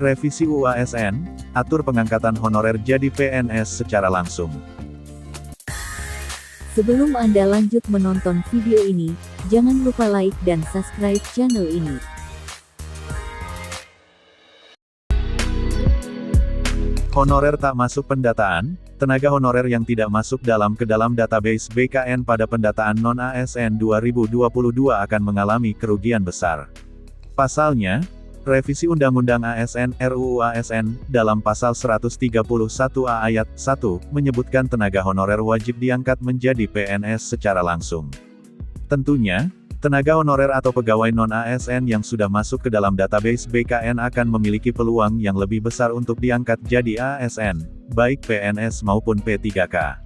Revisi UU ASN, atur pengangkatan honorer jadi PNS secara langsung. Sebelum Anda lanjut menonton video ini, jangan lupa like dan subscribe channel ini. Honorer tak masuk pendataan, tenaga honorer yang tidak masuk ke dalam database BKN pada pendataan non-ASN 2022 akan mengalami kerugian besar. Pasalnya, revisi Undang-Undang ASN RUU ASN dalam pasal 131A ayat 1 menyebutkan tenaga honorer wajib diangkat menjadi PNS secara langsung. Tentunya, tenaga honorer atau pegawai non-ASN yang sudah masuk ke dalam database BKN akan memiliki peluang yang lebih besar untuk diangkat jadi ASN, baik PNS maupun P3K.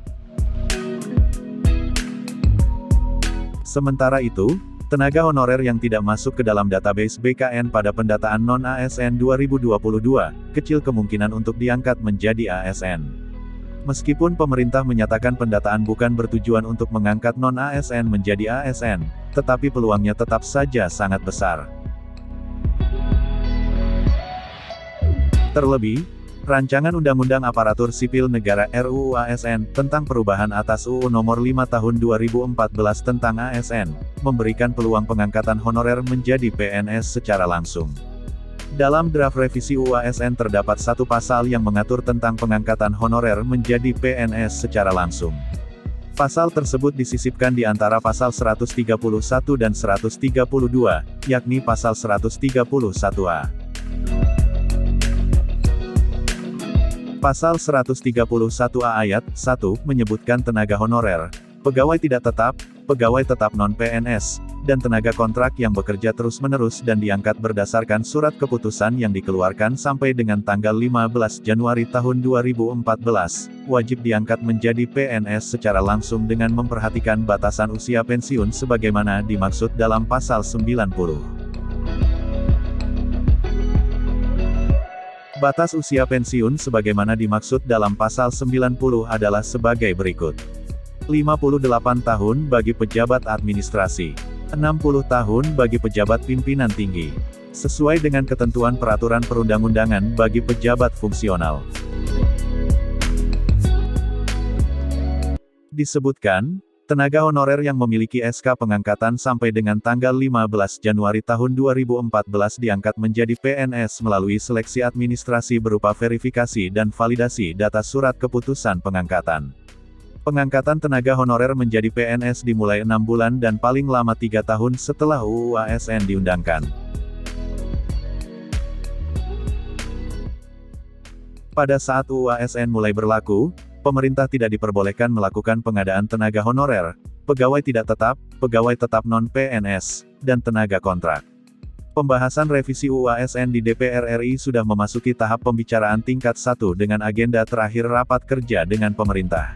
Sementara itu, tenaga honorer yang tidak masuk ke dalam database BKN pada pendataan non-ASN 2022, kecil kemungkinan untuk diangkat menjadi ASN. Meskipun pemerintah menyatakan pendataan bukan bertujuan untuk mengangkat non-ASN menjadi ASN, tetapi peluangnya tetap saja sangat besar. Terlebih, Rancangan Undang-Undang Aparatur Sipil Negara RUU ASN tentang perubahan atas UU Nomor 5 Tahun 2014 tentang ASN, memberikan peluang pengangkatan honorer menjadi PNS secara langsung. Dalam draft revisi UU ASN terdapat satu pasal yang mengatur tentang pengangkatan honorer menjadi PNS secara langsung. Pasal tersebut disisipkan di antara pasal 131 dan 132, yakni pasal 131A. Pasal 131A ayat 1 menyebutkan tenaga honorer, pegawai tidak tetap, pegawai tetap non-PNS, dan tenaga kontrak yang bekerja terus-menerus dan diangkat berdasarkan surat keputusan yang dikeluarkan sampai dengan tanggal 15 Januari tahun 2014, wajib diangkat menjadi PNS secara langsung dengan memperhatikan batasan usia pensiun sebagaimana dimaksud dalam pasal 90. Batas usia pensiun sebagaimana dimaksud dalam pasal 90 adalah sebagai berikut. 58 tahun bagi pejabat administrasi. 60 tahun bagi pejabat pimpinan tinggi. Sesuai dengan ketentuan peraturan perundang-undangan bagi pejabat fungsional. Disebutkan, tenaga honorer yang memiliki SK pengangkatan sampai dengan tanggal 15 Januari tahun 2014 diangkat menjadi PNS melalui seleksi administrasi berupa verifikasi dan validasi data surat keputusan pengangkatan. Pengangkatan tenaga honorer menjadi PNS dimulai 6 bulan dan paling lama 3 tahun setelah UU ASN diundangkan. Pada saat UU ASN mulai berlaku, pemerintah tidak diperbolehkan melakukan pengadaan tenaga honorer, pegawai tidak tetap, pegawai tetap non-PNS, dan tenaga kontrak. Pembahasan revisi UU ASN di DPR RI sudah memasuki tahap pembicaraan tingkat 1 dengan agenda terakhir rapat kerja dengan pemerintah.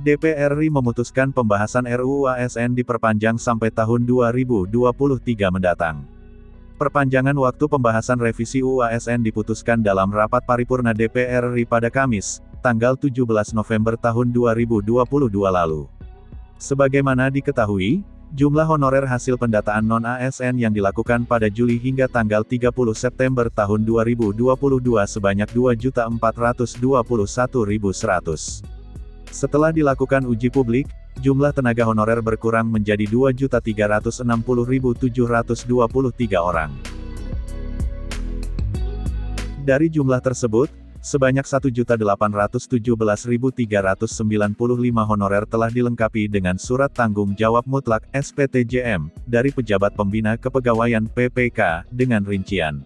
DPR RI memutuskan pembahasan RUU ASN diperpanjang sampai tahun 2023 mendatang. Perpanjangan waktu pembahasan revisi UU ASN diputuskan dalam rapat paripurna DPR RI pada Kamis, tanggal 17 November tahun 2022 lalu. Sebagaimana diketahui, jumlah honorer hasil pendataan non-ASN yang dilakukan pada Juli hingga tanggal 30 September tahun 2022 sebanyak 2.421.100. Setelah dilakukan uji publik, jumlah tenaga honorer berkurang menjadi 2.360.723 orang. Dari jumlah tersebut, sebanyak 1.817.395 honorer telah dilengkapi dengan surat tanggung jawab mutlak (SPTJM) dari pejabat pembina kepegawaian (PPK) dengan rincian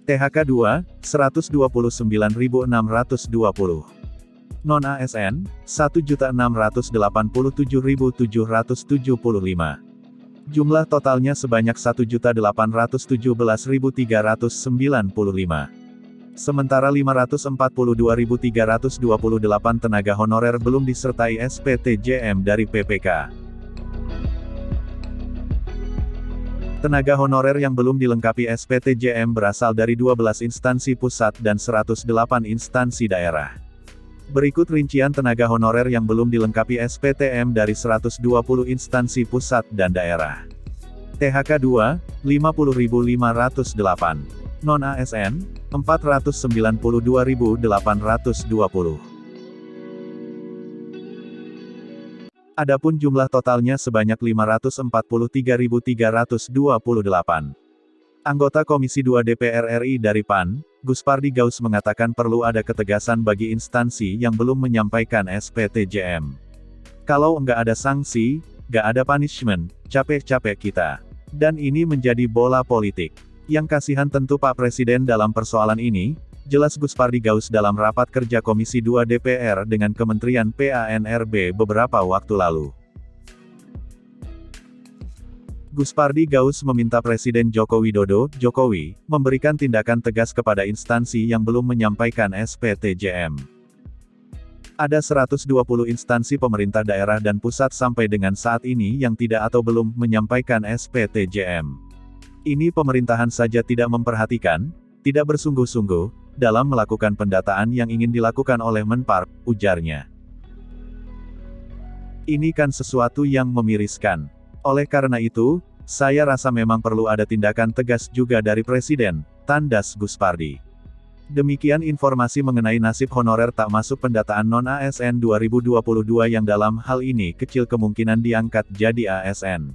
THK 2, 129.620. Non-ASN, 1.687.775. Jumlah totalnya sebanyak 1.817.395. Sementara 542.328 tenaga honorer belum disertai SPTJM dari PPK. Tenaga honorer yang belum dilengkapi SPTJM berasal dari 12 instansi pusat dan 108 instansi daerah. Berikut rincian tenaga honorer yang belum dilengkapi SPTM dari 120 instansi pusat dan daerah. THK 2, 50.508. Non-ASN, 492.820. Adapun jumlah totalnya sebanyak 543.328. Anggota Komisi 2 DPR RI dari PAN, Guspardi Gaus mengatakan perlu ada ketegasan bagi instansi yang belum menyampaikan SPTJM. Kalau nggak ada sanksi, nggak ada punishment, capek-capek kita. Dan ini menjadi bola politik. Yang kasihan tentu Pak Presiden dalam persoalan ini, jelas Guspardi Gaus dalam rapat kerja Komisi 2 DPR dengan Kementerian PANRB beberapa waktu lalu. Guspardi Gaus meminta Presiden Joko Widodo, Jokowi, memberikan tindakan tegas kepada instansi yang belum menyampaikan SPTJM. Ada 120 instansi pemerintah daerah dan pusat sampai dengan saat ini yang tidak atau belum menyampaikan SPTJM. Ini pemerintahan saja tidak memperhatikan, tidak bersungguh-sungguh, dalam melakukan pendataan yang ingin dilakukan oleh Menpar, ujarnya. Ini kan sesuatu yang memiriskan. Oleh karena itu, saya rasa memang perlu ada tindakan tegas juga dari Presiden, tandas Guspardi. Demikian informasi mengenai nasib honorer tak masuk pendataan non-ASN 2022 yang dalam hal ini kecil kemungkinan diangkat jadi ASN.